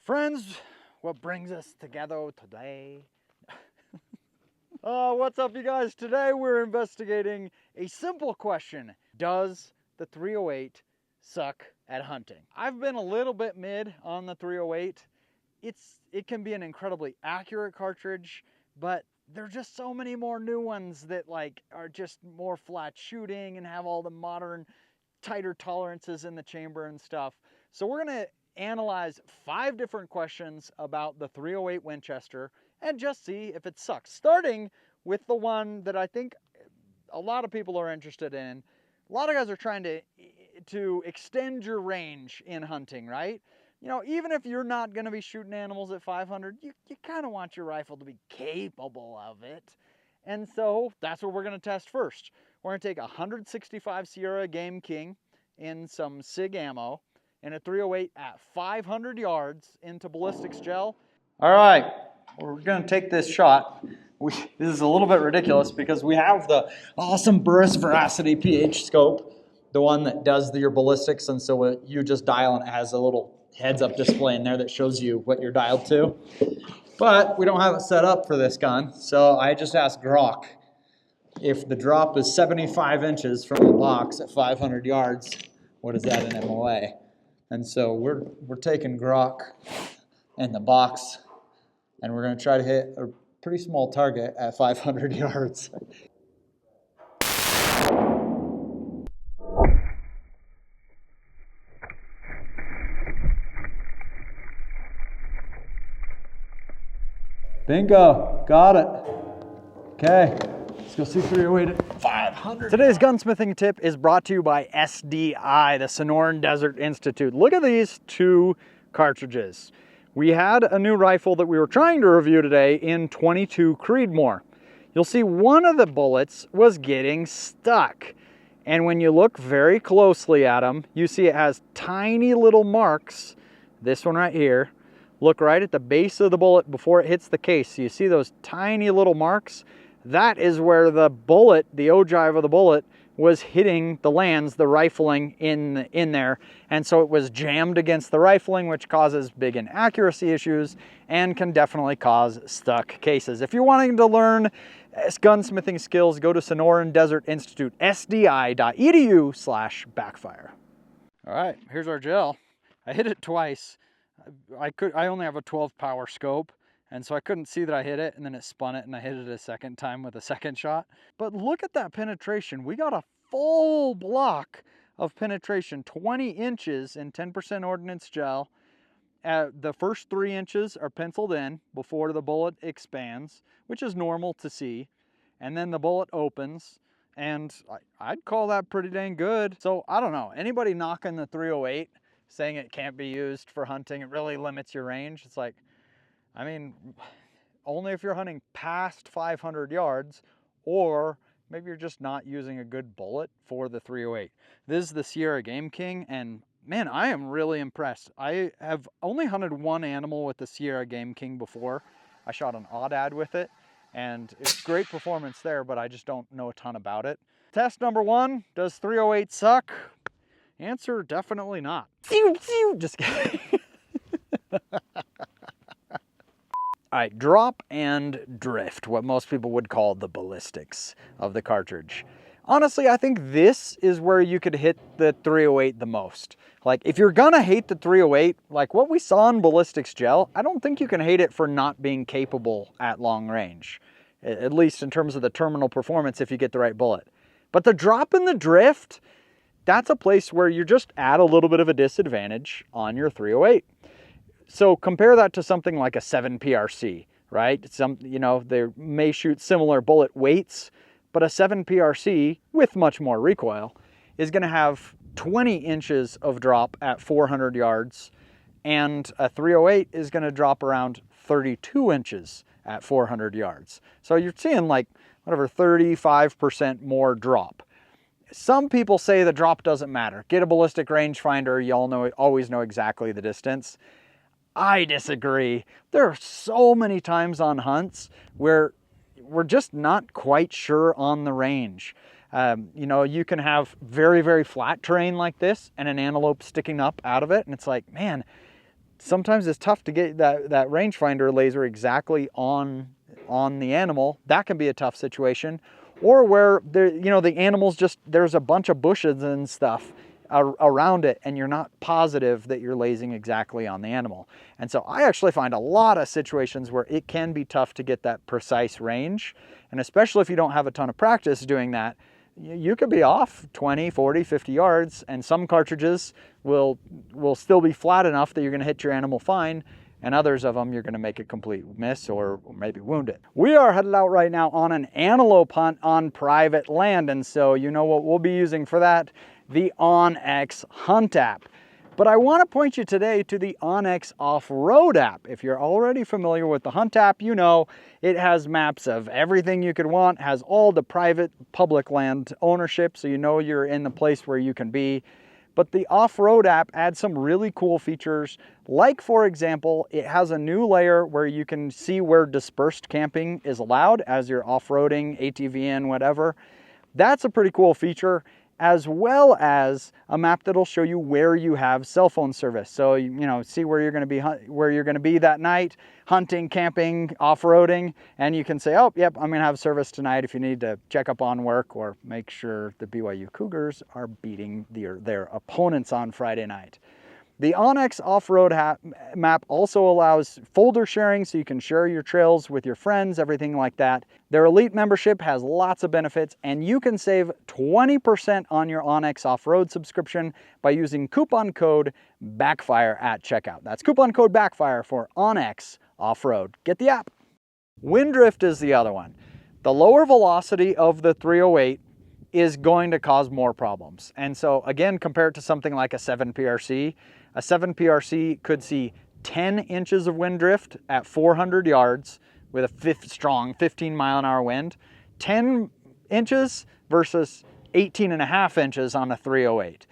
Friends, what brings us together today? What's up, you guys? Today we're investigating a simple question. Does the 308 suck at hunting? I've been a little bit mid on the 308. It can be an incredibly accurate cartridge, but there's just so many more new ones that are just more flat shooting and have all the modern tighter tolerances in the chamber and stuff. So we're gonna analyze 5 different questions about the 308 Winchester and just see if it sucks. Starting with the one that I think a lot of people are interested in. A lot of guys are trying to extend your range in hunting, right? You know, even if you're not gonna be shooting animals at 500, you kind of want your rifle to be capable of it. And so that's what we're gonna test first. We're gonna take a 165 Sierra Game King in some SIG ammo and a 308 at 500 yards into ballistics gel. All right, we're gonna take this shot. This is a little bit ridiculous because we have the awesome Burris Veracity pH scope, the one that does your ballistics, and so you just dial and it has a little heads-up display in there that shows you what you're dialed to. But we don't have it set up for this gun, so I just asked Grok if the drop is 75 inches from the box at 500 yards, what is that in MOA? And so we're taking Grok and the box, and we're going to try to hit a pretty small target at 500 yards. Bingo, got it. Okay, let's go see 308 at 500. Today's gunsmithing tip is brought to you by SDI, the Sonoran Desert Institute. Look at these 2 cartridges. We had a new rifle that we were trying to review today in 22 Creedmoor. You'll see one of the bullets was getting stuck. And when you look very closely at them, you see it has tiny little marks. This one right here. Look right at the base of the bullet before it hits the case. So you see those tiny little marks? That is where the bullet, the ogive of the bullet, was hitting the lands, the rifling in there. And so it was jammed against the rifling, which causes big inaccuracy issues and can definitely cause stuck cases. If you're wanting to learn gunsmithing skills, go to Sonoran Desert Institute, sdi.edu/backfire. All right, here's our gel. I hit it twice. I only have a 12 power scope, and so I couldn't see that I hit it, and then it spun it and I hit it a second time with a second shot. But look at that penetration. We got a full block of penetration, 20 inches in 10% ordnance gel. The first 3 inches are penciled in before the bullet expands, which is normal to see. And then the bullet opens, and I'd call that pretty dang good. So I don't know, anybody knocking the 308, saying it can't be used for hunting, it really limits your range. It's like, I mean, only if you're hunting past 500 yards, or maybe you're just not using a good bullet for the 308. This is the Sierra Game King, and man, I am really impressed. I have only hunted 1 animal with the Sierra Game King before. I shot an aoudad with it, and it's great performance there, but I just don't know a ton about it. Test number 1, does 308 suck? Answer, definitely not. Just kidding. All right, drop and drift, what most people would call the ballistics of the cartridge. Honestly, I think this is where you could hit the 308 the most. Like, if you're gonna hate the 308, like what we saw in ballistics gel, I don't think you can hate it for not being capable at long range, at least in terms of the terminal performance if you get the right bullet. But the drop and the drift, that's a place where you're just at a little bit of a disadvantage on your 308. So compare that to something like a 7 PRC, right? They may shoot similar bullet weights, but a 7 PRC with much more recoil is gonna have 20 inches of drop at 400 yards, and a 308 is gonna drop around 32 inches at 400 yards. So you're seeing like, whatever, 35% more drop. Some people say the drop doesn't matter. Get a ballistic rangefinder, you always know exactly the distance. I disagree. There are so many times on hunts where we're just not quite sure on the range. You can have very, very flat terrain like this and an antelope sticking up out of it, and it's like, man, sometimes it's tough to get that rangefinder laser exactly on the animal. That can be a tough situation. Or where the animal's just, there's a bunch of bushes and stuff around it, and you're not positive that you're lasing exactly on the animal. And so I actually find a lot of situations where it can be tough to get that precise range. And especially if you don't have a ton of practice doing that, you could be off 20, 40, 50 yards, and some cartridges will still be flat enough that you're going to hit your animal fine, and others of them you're going to make a complete miss or maybe wound it. We are headed out right now on an antelope hunt on private land, and so you know what we'll be using for that? The onX Hunt app. But I want to point you today to the onX Off-Road app. If you're already familiar with the Hunt app, you know it has maps of everything you could want, has all the private public land ownership, so you know you're in the place where you can be. But the Off-Road app adds some really cool features, like, for example, it has a new layer where you can see where dispersed camping is allowed as you're off-roading, ATVing, whatever. That's a pretty cool feature, as well as a map that'll show you where you have cell phone service. So you know, see where you're going to be that night, hunting, camping, off-roading, and you can say, oh, yep, I'm going to have service tonight if you need to check up on work or make sure the BYU Cougars are beating their opponents on Friday night. The onX Off-Road map also allows folder sharing, so you can share your trails with your friends, everything like that. Their elite membership has lots of benefits, and you can save 20% on your onX Off-Road subscription by using coupon code BACKFIRE at checkout. That's coupon code BACKFIRE for onX Off-Road. Get the app. Wind drift is the other one. The lower velocity of the 308 is going to cause more problems. And so again, compared to something like a 7 PRC, a 7 PRC could see 10 inches of wind drift at 400 yards with a strong 15-mile-an-hour wind. 10 inches versus 18.5 inches on a 308.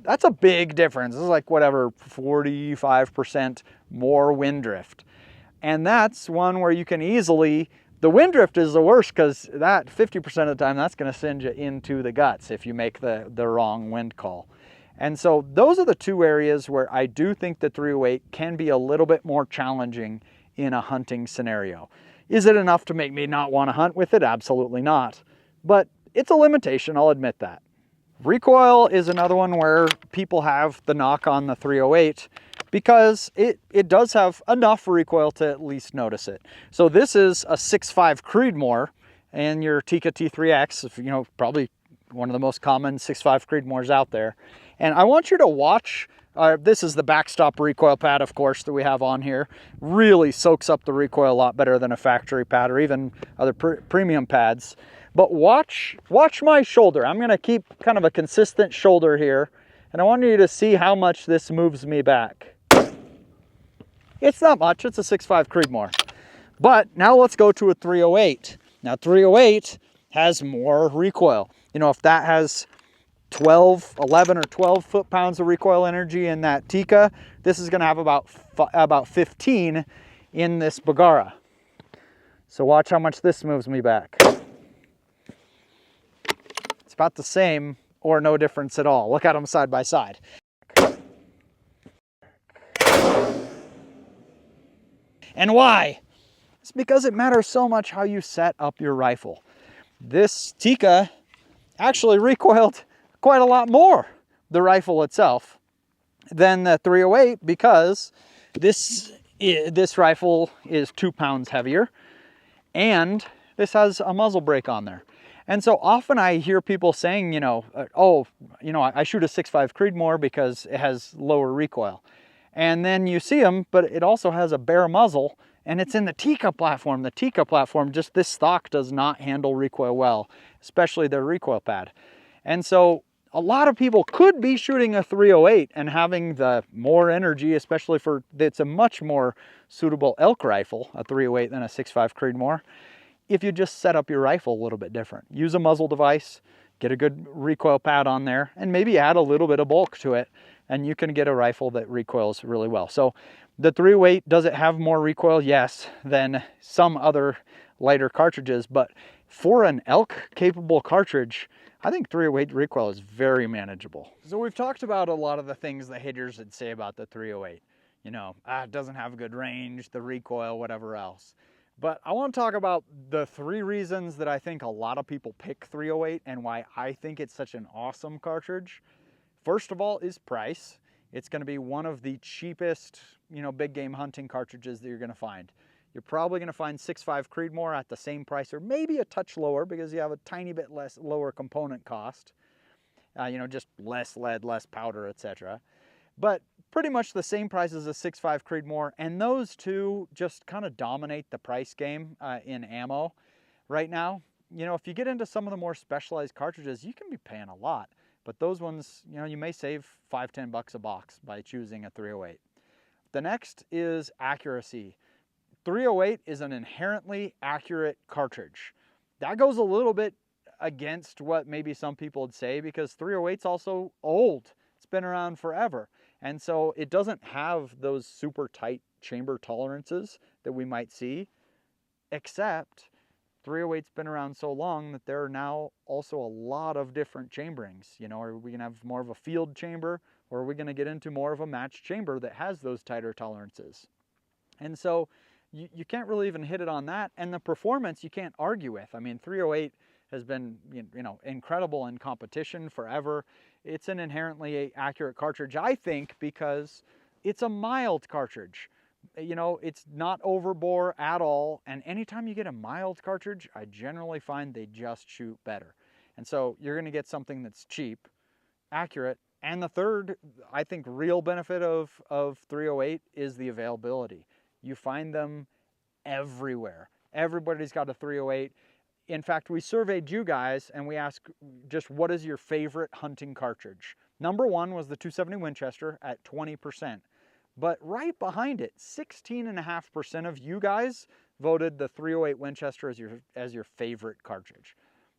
That's a big difference. This is like whatever, 45% more wind drift. And that's one where you can easily, the wind drift is the worst because that 50% of the time, that's going to send you into the guts if you make the wrong wind call. And so those are the two areas where I do think the 308 can be a little bit more challenging in a hunting scenario. Is it enough to make me not want to hunt with it? Absolutely not. But it's a limitation, I'll admit that. Recoil is another one where people have the knock on the 308 because it does have enough recoil to at least notice it. So this is a 6.5 Creedmoor, and your Tikka T3X, you know, probably one of the most common 6.5 Creedmoors out there. And I want you to watch, this is the backstop recoil pad, of course, that we have on here. Really soaks up the recoil a lot better than a factory pad or even other premium pads. But watch my shoulder. I'm gonna keep kind of a consistent shoulder here, and I want you to see how much this moves me back. It's not much, it's a 6.5 Creedmoor. But now let's go to a 308. Now 308 has more recoil. You know, if that has 11 or 12 foot-pounds of recoil energy in that Tikka, this is gonna have about 15 in this Bagara. So watch how much this moves me back. It's about the same or no difference at all. Look at them side by side. And why? It's because it matters so much how you set up your rifle. This Tikka actually recoiled quite a lot more, the rifle itself, than the 308 because this rifle is 2 pounds heavier, and this has a muzzle brake on there. And so often I hear people saying, you know, oh, you know, I shoot a 6.5 Creedmoor because it has lower recoil. And then you see them, but it also has a bare muzzle, and it's in the Tikka platform. The Tikka platform, just this stock does not handle recoil well, especially their recoil pad. And so a lot of people could be shooting a 308 and having the more energy, especially for, it's a much more suitable elk rifle, a 308 than a 6.5 Creedmoor, if you just set up your rifle a little bit different. Use a muzzle device, get a good recoil pad on there, and maybe add a little bit of bulk to it, and you can get a rifle that recoils really well. So the 308, does it have more recoil? Yes, than some other lighter cartridges, but for an elk capable cartridge, I think 308 recoil is very manageable. So we've talked about a lot of the things the haters would say about the 308. you know, it doesn't have good range, the recoil, whatever else. But I want to talk about the 3 reasons that I think a lot of people pick 308 and why I think it's such an awesome cartridge. First of all is price. It's going to be one of the cheapest, you know, big game hunting cartridges that you're going to find. You're probably going to find 6.5 Creedmoor at the same price or maybe a touch lower because you have a tiny bit lower component cost. You know, just less lead, less powder, etc. But pretty much the same price as a 6.5 Creedmoor, and those two just kind of dominate the price game in ammo right now. You know, if you get into some of the more specialized cartridges, you can be paying a lot. But those ones, you know, you may save $5–10 a box by choosing a 308. The next is accuracy. 308 is an inherently accurate cartridge. That goes a little bit against what maybe some people would say because 308's also old. It's been around forever. And so it doesn't have those super tight chamber tolerances that we might see, except 308's been around so long that there are now also a lot of different chamberings. You know, are we gonna have more of a field chamber, or are we gonna get into more of a matched chamber that has those tighter tolerances? And so you can't really even hit it on that. And the performance you can't argue with. I mean, 308 has been, you know, incredible in competition forever. It's an inherently accurate cartridge, I think, because it's a mild cartridge. You know, it's not overbore at all. And anytime you get a mild cartridge, I generally find they just shoot better. And so you're going to get something that's cheap, accurate. And the third, I think, real benefit of 308 is the availability. You find them everywhere. Everybody's got a 308. In fact, we surveyed you guys and we asked just what is your favorite hunting cartridge? Number 1 was the 270 Winchester at 20%. But right behind it, 16.5% of you guys voted the 308 Winchester as your favorite cartridge.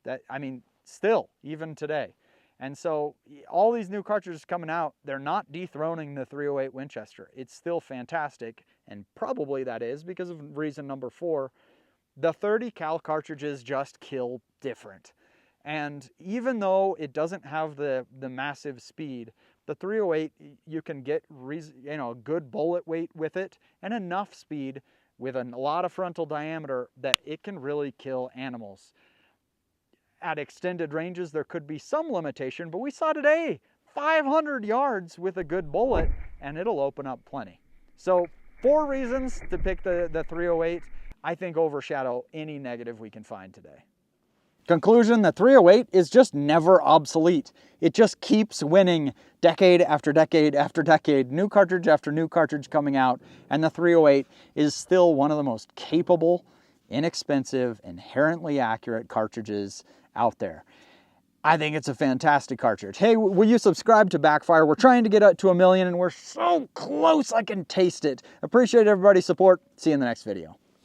That, I mean, still, even today. And so all these new cartridges coming out, they're not dethroning the 308 Winchester. It's still fantastic, and probably that is because of reason number 4. The 30 cal cartridges just kill different. And even though it doesn't have the massive speed, the 308, you can get a good bullet weight with it and enough speed with a lot of frontal diameter that it can really kill animals. At extended ranges, there could be some limitation, but we saw today 500 yards with a good bullet, and it'll open up plenty. So 4 reasons to pick the 308, I think, overshadow any negative we can find today. Conclusion, the 308 is just never obsolete. It just keeps winning decade after decade after decade, new cartridge after new cartridge coming out, and the 308 is still one of the most capable, inexpensive, inherently accurate cartridges out there. I think it's a fantastic cartridge. Hey, will you subscribe to Backfire? We're trying to get up to 1 million and we're so close I can taste it. Appreciate everybody's support. See you in the next video.